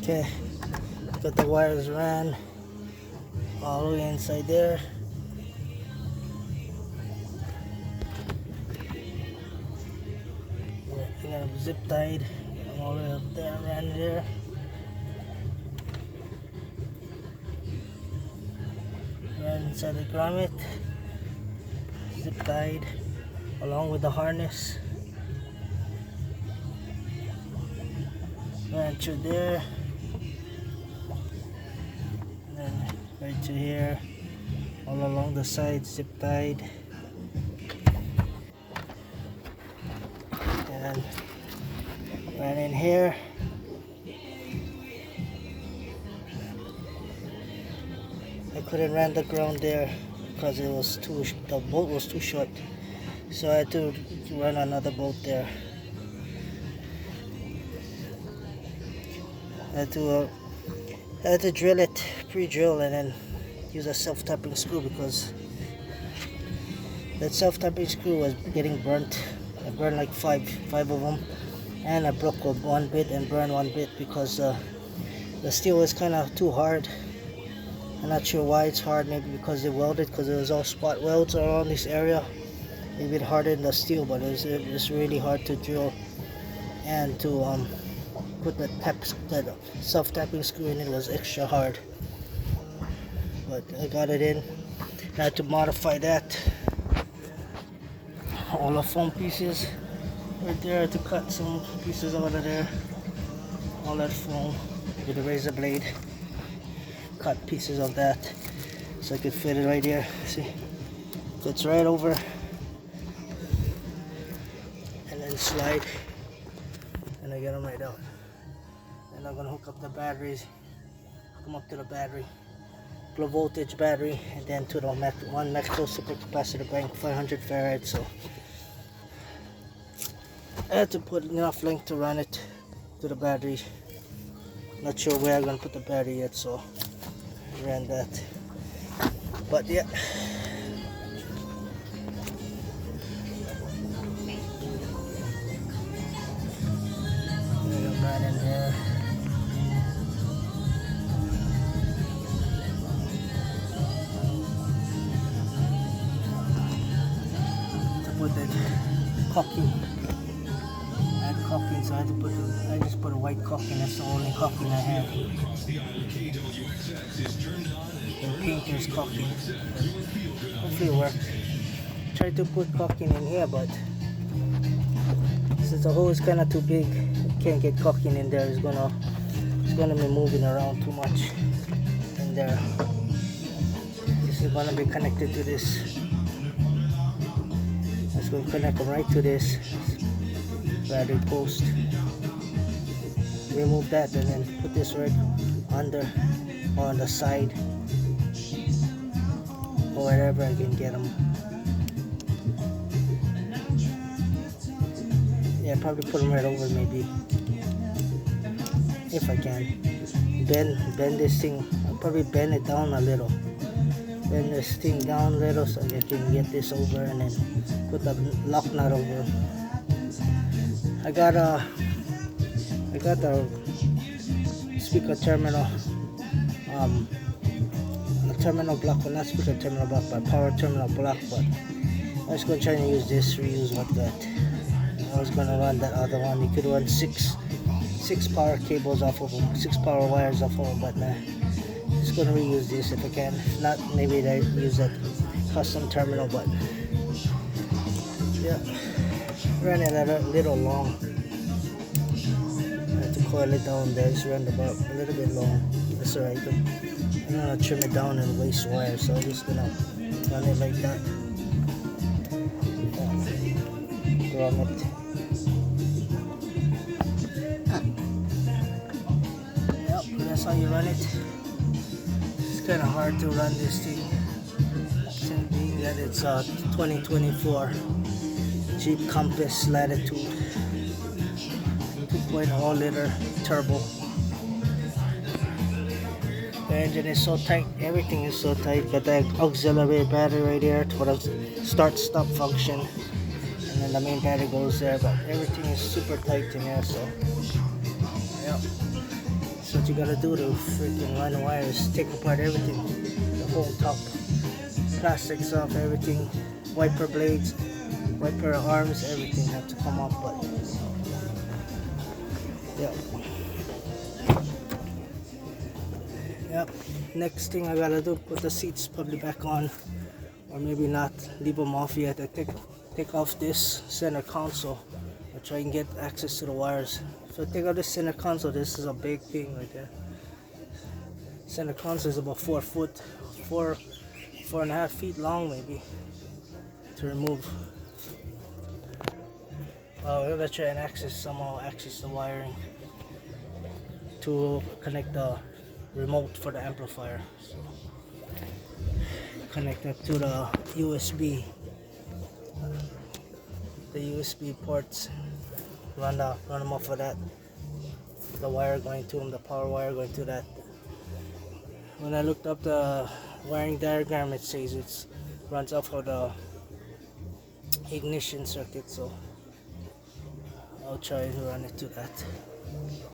Okay, got the wires ran all the way inside there. I got them zip tied all the way up there, ran there. Ran inside the grommet, zip tied along with the harness. Ran through there, and then right to here, all along the side, zip tied, and ran in here. I couldn't run the ground there because the boat was too short, so I had to run another boat there. I had to drill it, pre-drill, and then use a self-tapping screw because that self-tapping screw was getting burnt. I burned like five of them, and I broke one bit and burned one bit because the steel was kind of too hard. I'm not sure why it's hard, maybe because they welded, because it was all spot welds around this area. Maybe it hardened the steel, but it was really hard to drill and to put that self-tapping screw in. It was extra hard, but I got it in. I had to modify that. All the foam pieces right there. I had to cut some pieces out of there. All that foam with a razor blade. Cut pieces of that so I could fit it right here. See, fits right over, and then slide, and I get them right out. And I'm gonna hook up the batteries, hook them up to the battery, low voltage battery, and then to the one Maxwell supercapacitor bank, 500 farad. So I had to put enough length to run it to the battery. Not sure where I'm gonna put the battery yet, so I ran that. But yeah. Right in here. To put that caulking. I had caulking, so I just put a white caulking. That's the only caulking I had. And painter's caulking. Hopefully it worked. Tried to put caulking in here, but since the hole is kind of too big, can't get caulking in there. It's gonna be moving around too much in there. This is gonna be connected to this. Let's go connect them right to this battery post. Remove that and then put this right under or on the side or wherever I can get them. Yeah, probably put them right over maybe, if I can. Bend this thing. I'll probably bend it down a little. Bend this thing down a little so I can get this over, and then put the lock nut over. I got the speaker terminal, a terminal block, well, not speaker terminal block, but power terminal block. But I was gonna try and use this, reuse what that. I was gonna run that other one. You could run six power cables off of them, 6 power wires off of them, but just gonna reuse this if I can. If not, maybe I use that custom terminal. But yeah, ran it a little long. I had to coil it down there. Just ran about a little bit long. That's alright. I'm gonna trim it down and waste wire, so I'm just gonna run it like that. Run it. That's how you run it. It's kind of hard to run this thing, being that it's 2024 Jeep Compass Latitude 2.0 liter turbo. The engine is so tight, everything is so tight. Got the auxiliary battery right here for the start-stop function, and then the main battery goes there. But everything is super tight in here, so yeah. So what you gotta do to freaking run the wires. Take apart everything, the whole top, plastics off, everything, wiper blades, wiper arms, everything have to come off. But yeah, yep. Next thing I gotta do, put the seats probably back on, or maybe not. Leave them off yet. I take off this center console. I'll try and get access to the wires. So take out this center console. This is a big thing right there. Center console is about 4 foot, 4.5 feet long maybe to remove. We're gonna try and somehow access the wiring to connect the remote for the amplifier. So connect it to the USB ports. Run them off of that. The wire going to them, the power wire going to that. When I looked up the wiring diagram, it says it runs off of the ignition circuit, so I'll try to run it to that.